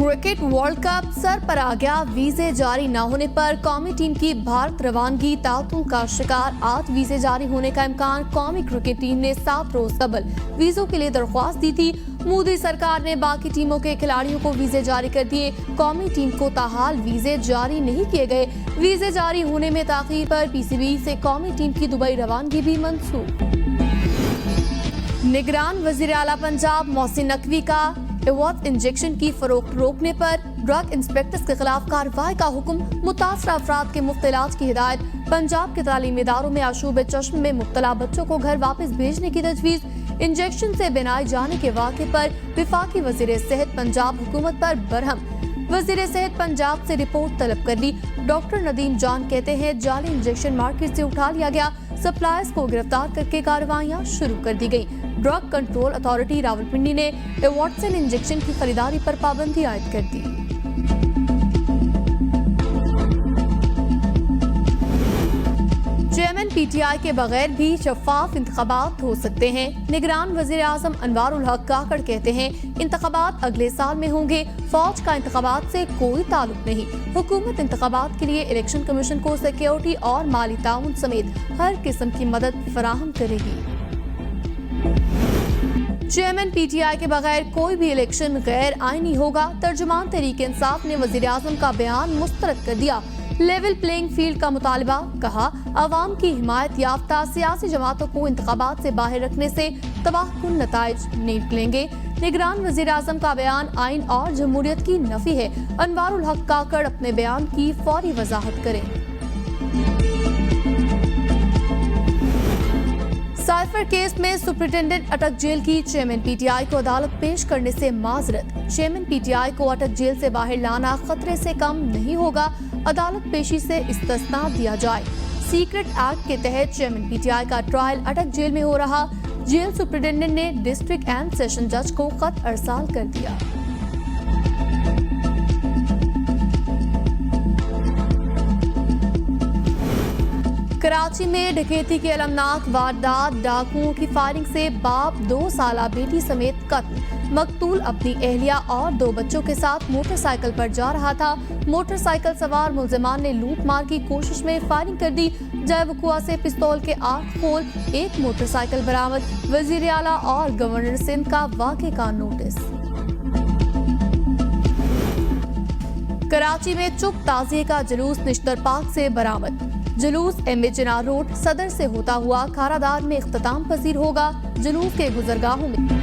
Cricket world cup sir पर आ गया। वीजे जारी न होने पर कौमी टीम की भारत रवानगी तातुन का शिकार। आज वीजे जारी होने का इम्कान। कौमी क्रिकेट टीम ने 7 रोज कबल वीजों के लिए दरख्वास्त दी थी। मोदी सरकार ने बाकी टीमों के खिलाड़ियों को वीजे जारी कर दिए। कौमी टीम को ताहाल वीजे जारी नहीं किए गए। वीजे जारी होने में ताखीर पर पीसीबी से कौमी टीम की दुबई रवानगी भी मंसूख। निगरान वजीर आला पंजाब मोहसिन नकवी का एवॉट इंजेक्शन की फरोख्त रोकने पर ड्रग इंस्पेक्टर्स के खिलाफ कार्रवाई का हुक्म। मुतासरा अफराद के मुफ्त इलाज की हिदायत। पंजाब के तालीमी इदारों में आशूब चश्म में मुब्तला बच्चों को घर वापस भेजने की तजवीज। इंजेक्शन से बनाए जाने के वाक़े पर विफाकी वजीर सेहत पंजाब हुकूमत पर बरहम। वजीर सेहत पंजाब से रिपोर्ट तलब कर ली। डॉक्टर नदीम जान कहते हैं जाली इंजेक्शन मार्केट से उठा लिया गया। सप्लायर्स को गिरफ्तार करके कार्रवाइयां शुरू कर दी गई। ड्रग कंट्रोल अथॉरिटी रावलपिंडी ने एवॉट्सन इंजेक्शन की खरीदारी पर पाबंदी आयद कर दी। चेयरमैन पीटीआई के बगैर भी शफाफ इंतखाबात हो सकते हैं। निगरान वजीर आजम अनवारुल हक काकड़ कहते हैं इंतखाबात अगले साल में होंगे। फौज का इंतखाबात से कोई ताल्लुक नहीं। हुकूमत इंतखाबात के लिए इलेक्शन कमीशन को सिक्योरिटी और माली ताउन समेत हर किस्म की मदद फराहम करेगी। चेयरमैन पीटीआई के बगैर कोई भी इलेक्शन गैर आईनी होगा। तर्जुमान तहरीक इंसाफ ने वजीर आजम का बयान मुस्तरद कर दिया। लेवल प्लेइंग फील्ड का मुतालबा। कहा अवाम की हिमायत याफ्ता सियासी जमातों को इंतखाबात से बाहर रखने से तबाहकुन नताइज निकलेंगे। निगरान वजीर आजम का बयान आइन और जमहूरियत की नफी है। अनवारुल हक काकड़ अपने बयान की फौरी वजाहत करें। साइफर केस में सुप्रिंटेंडेंट अटक जेल की चेयरमैन पीटीआई को अदालत पेश करने से माजरत। चेयरमैन पीटीआई को अटक जेल से बाहर लाना खतरे से कम नहीं होगा। अदालत पेशी से इस्तिस्ना दिया जाए। सीक्रेट एक्ट के तहत चेयरमैन पीटीआई का ट्रायल अटक जेल में हो रहा। जेल सुप्रिंटेंडेंट ने डिस्ट्रिक्ट एंड सेशन जज को खत अरसाल कर दिया। कराची में डकैती की अलमनाक वारदात। डाकुओं की फायरिंग से बाप 2 साला बेटी समेत कत्ल। मकतूल अपनी अहलिया और 2 बच्चों के साथ मोटरसाइकिल पर जा रहा था। मोटरसाइकिल सवार मुल्जिमान ने लूट मार की कोशिश में फायरिंग कर दी। जयवकुआ से पिस्तौल के 8 खोल, 1 मोटरसाइकिल बरामद। वजीर आला और गवर्नर सिंध का वाक़े का नोटिस। कराची में चुप ताजिए का जुलूस निश्तर पार्क से बरामद। जुलूस एम ए जिना रोड सदर से होता हुआ खारादार में इख्तिताम पजीर होगा। जुलूस के गुजरगाहों में